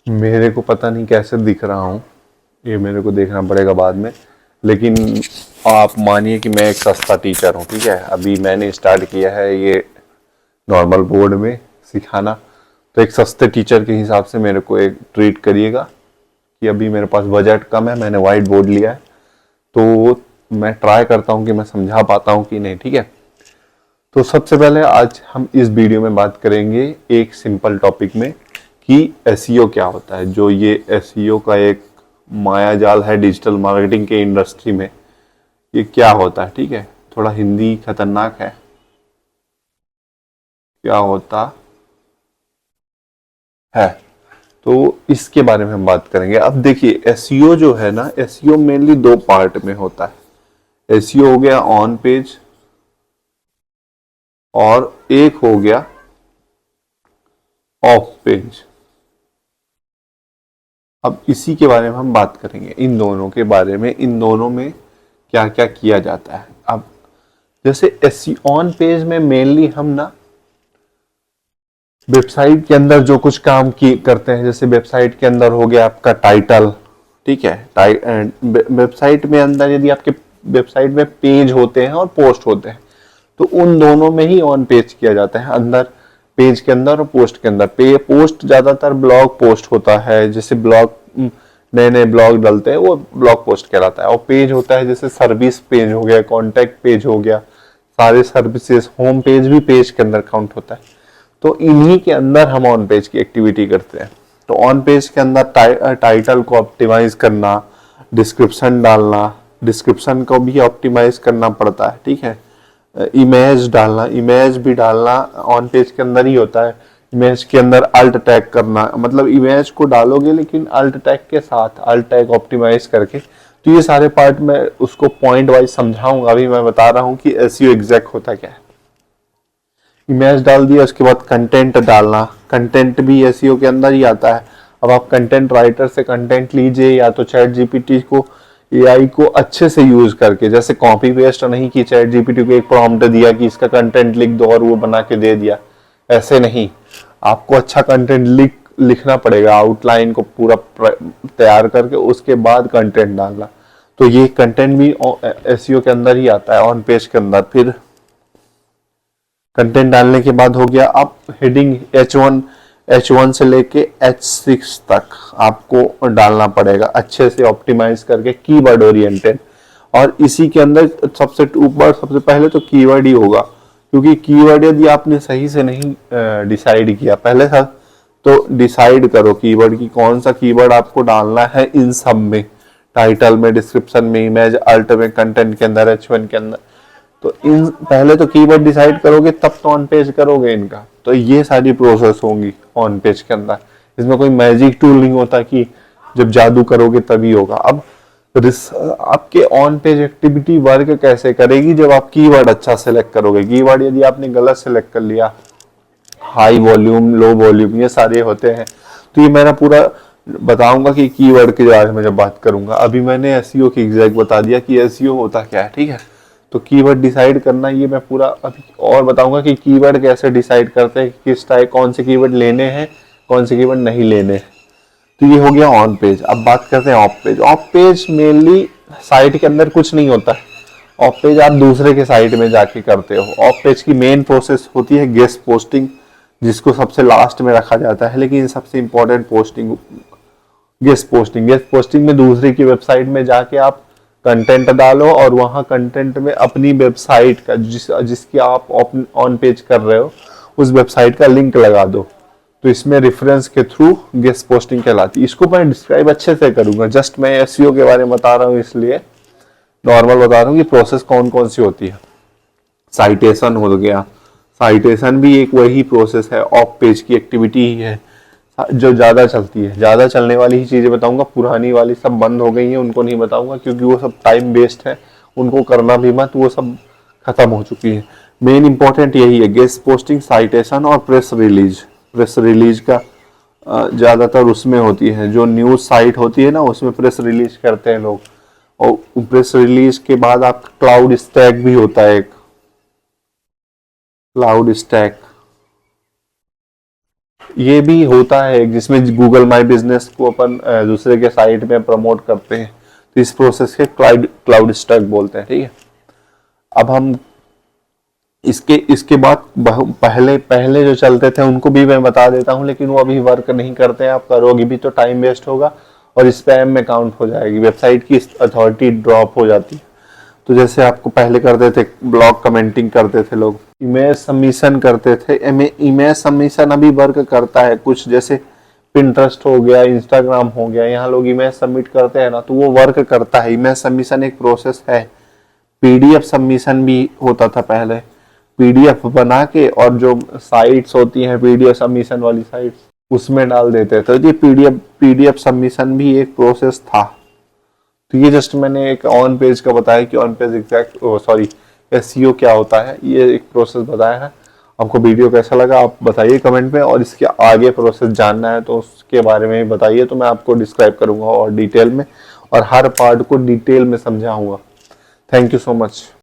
मेरे को पता नहीं कैसे दिख रहा हूँ, ये मेरे को देखना पड़ेगा बाद में। लेकिन आप मानिए कि मैं एक सस्ता टीचर हूँ, ठीक है। अभी मैंने स्टार्ट किया है ये नॉर्मल बोर्ड में सिखाना, तो एक सस्ते टीचर के हिसाब से मेरे को एक ट्रीट करिएगा कि अभी मेरे पास बजट कम है, मैंने वाइट बोर्ड लिया है, तो मैं ट्राई करता हूँ कि मैं समझा पाता हूँ कि नहीं, ठीक है। तो सबसे पहले आज हम इस वीडियो में बात करेंगे एक सिंपल टॉपिक में कि एसईओ क्या होता है। जो ये एसईओ का एक माया जाल है डिजिटल मार्केटिंग के इंडस्ट्री में, ये क्या होता है, ठीक है। थोड़ा हिंदी खतरनाक है। क्या होता है, तो इसके बारे में हम बात करेंगे। अब देखिए, एसईओ जो है ना, एसईओ मेनली दो पार्ट में होता है। एसईओ हो गया ऑन पेज और एक हो गया ऑफ पेज। अब इसी के बारे में हम बात करेंगे, इन दोनों के बारे में, इन दोनों में क्या क्या किया जाता है। अब जैसे एसईओ ऑन पेज में मेनली हम ना वेबसाइट के अंदर जो कुछ काम की करते हैं, जैसे वेबसाइट के अंदर हो गया आपका टाइटल, ठीक है। वेबसाइट में अंदर यदि आपके वेबसाइट में पेज होते हैं और पोस्ट होते हैं, तो उन दोनों में ही ऑन पेज किया जाता है, अंदर पेज के अंदर और पोस्ट के अंदर। पोस्ट ज्यादातर ब्लॉग पोस्ट होता है, जैसे ब्लॉग नए नए ब्लॉग डलते हैं वो ब्लॉग पोस्ट कहलाता है। और पेज होता है जैसे सर्विस पेज हो गया, कॉन्टैक्ट पेज हो गया, सारे सर्विसेज, होम पेज भी पेज के अंदर काउंट होता है। तो इन्हीं के अंदर हम ऑन पेज की एक्टिविटी करते हैं। तो ऑन पेज के अंदर टाइटल को ऑप्टिमाइज करना, डिस्क्रिप्शन डालना, डिस्क्रिप्शन को भी ऑप्टिमाइज करना पड़ता है, ठीक है। इमेज डालना, इमेज भी डालना ऑन पेज के अंदर ही होता है। इमेज के अंदर अल्ट टैग करना, मतलब इमेज को डालोगे लेकिन अल्ट टैग के साथ, अल्ट टैग ऑप्टिमाइज करके। तो ये सारे पार्ट मैं उसको पॉइंट वाइज समझाऊंगा। अभी मैं बता रहा हूँ कि एसईओ एग्जैक्ट होता क्या है। इमेज डाल दिया, उसके बाद कंटेंट डालना, कंटेंट भी एसईओ के अंदर ही आता है। अब आप कंटेंट राइटर से कंटेंट लीजिए, या तो चैट जीपीटी को, एआई को अच्छे से यूज करके, जैसे कॉपी पेस्ट नहीं कि चैट जीपीटी को एक प्रॉम्प्ट दिया कि इसका कंटेंट लिख दो और वो बना के दे दिया, ऐसे नहीं। आपको अच्छा कंटेंट लिखना पड़ेगा, आउटलाइन को पूरा तैयार करके उसके बाद कंटेंट डालना। तो ये कंटेंट भी एसईओ के अंदर ही आता है, ऑन पेज के अंदर। फिर कंटेंट डालने के बाद हो गया, आप हेडिंग H1 से लेके H6 तक आपको डालना पड़ेगा, अच्छे से ऑप्टिमाइज करके, कीवर्ड ओरिएंटेड। और इसी के अंदर सबसे ऊपर सबसे पहले तो कीवर्ड ही होगा, क्योंकि कीवर्ड यदि आपने सही से नहीं डिसाइड किया पहले था, तो डिसाइड करो कीवर्ड की, कौन सा कीवर्ड आपको डालना है इन सब में, टाइटल में, डिस्क्रिप्शन में, इमेज, अल्ट में, कंटेंट के अंदर, H1 के अंदर। तो इन पहले तो कीवर्ड डिसाइड करोगे तब तो ऑन पेज करोगे इनका। तो ये सारी प्रोसेस होंगी ऑन पेज के अंदर। इसमें कोई मैजिक टूल नहीं होता कि जब जादू करोगे तभी होगा। अब आपके ऑन पेज एक्टिविटी वर्क कैसे करेगी, जब आप कीवर्ड अच्छा सेलेक्ट करोगे। कीवर्ड यदि आपने गलत सेलेक्ट कर लिया, हाई वॉल्यूम, लो वॉल्यूम, ये सारे होते हैं, तो ये मेरा पूरा बताऊंगा कि कीवर्ड के बारे में जब बात करूंगा। अभी मैंने एसईओ की एग्जैक्ट बता दिया कि एसईओ होता क्या है, ठीक है। तो कीवर्ड डिसाइड करना, ये मैं पूरा अभी और बताऊंगा कि कीवर्ड कैसे डिसाइड करते हैं, किस टाइप, कौन से कीवर्ड लेने हैं, कौन से कीवर्ड नहीं लेने। तो ये हो गया ऑन पेज। अब बात करते हैं of page. Of page mainly site के अंदर कुछ नहीं होता है। ऑफ पेज आप दूसरे के साइट में जाके करते हो। ऑफ पेज की मेन प्रोसेस होती है गेस्ट पोस्टिंग, जिसको सबसे लास्ट में रखा जाता है, लेकिन सबसे important posting guest posting. Guest posting में दूसरे की वेबसाइट में जाके आप कंटेंट डालो और वहां कंटेंट में अपनी वेबसाइट का, जिसकी आप ऑन पेज कर रहे हो, उस वेबसाइट का लिंक लगा दो। तो इसमें रेफरेंस के थ्रू गेस्ट पोस्टिंग कहलाती है। इसको मैं डिस्क्राइब अच्छे से करूंगा, जस्ट मैं एसईओ के बारे में बता रहा हूँ, इसलिए नॉर्मल बता रहा हूँ कि प्रोसेस कौन कौन सी होती है। साइटेशन हो गया, साइटेशन भी एक वही प्रोसेस है, ऑफ पेज की एक्टिविटी ही है, जो ज्यादा चलती है। ज्यादा चलने वाली ही चीजें बताऊंगा, पुरानी वाली सब बंद हो गई हैं, उनको नहीं बताऊंगा क्योंकि वो सब टाइम वेस्ट है, उनको करना भी मत, वो सब खत्म हो चुकी है। मेन इंपॉर्टेंट यही है, गेस्ट पोस्टिंग, साइटेशन और प्रेस रिलीज। प्रेस रिलीज का ज्यादातर उसमें होती है, जो न्यूज साइट होती है ना, उसमें प्रेस रिलीज करते हैं लोग। और प्रेस रिलीज के बाद आप क्लाउड स्टैक भी होता है, एक क्लाउड स्टैक, ये भी होता है जिसमें गूगल माई बिजनेस को अपन दूसरे के साइट में प्रमोट करते हैं, तो इस प्रोसेस के क्लाउड स्टैक बोलते हैं। ठीक है, अब हम इसके बाद पहले पहले जो चलते थे उनको भी मैं बता देता हूं, लेकिन वो अभी वर्क नहीं करते हैं। आप करोगे भी तो टाइम वेस्ट होगा और स्पैम में काउंट हो जाएगी, वेबसाइट की अथॉरिटी ड्रॉप हो जाती है। तो जैसे आपको पहले करते थे ब्लॉग कमेंटिंग करते थे लोग, इमेज सबमिशन करते थे। इमेज सबमिशन अभी वर्क करता है कुछ, जैसे पिंटरेस्ट हो गया, इंस्टाग्राम हो गया, यहाँ लोग इमेज सबमिट करते हैं ना, तो वो वर्क करता है। इमेज सबमिशन एक प्रोसेस है। पीडीएफ सबमिशन भी होता था पहले, पीडीएफ बना के और जो साइट्स होती हैं पीडीएफ सबमिशन वाली साइट्स उसमें डाल देते थे। तो ये पीडीएफ सबमिशन भी एक प्रोसेस था। तो ये जस्ट मैंने एक ऑन पेज का बताया कि on page exact sorry SEO क्या होता है, ये एक प्रोसेस बताया है। आपको वीडियो कैसा लगा आप बताइए कमेंट में, और इसके आगे प्रोसेस जानना है तो उसके बारे में बताइए, तो मैं आपको डिस्क्राइब करूंगा और डिटेल में, और हर पार्ट को डिटेल में समझाऊंगा। Thank you so much.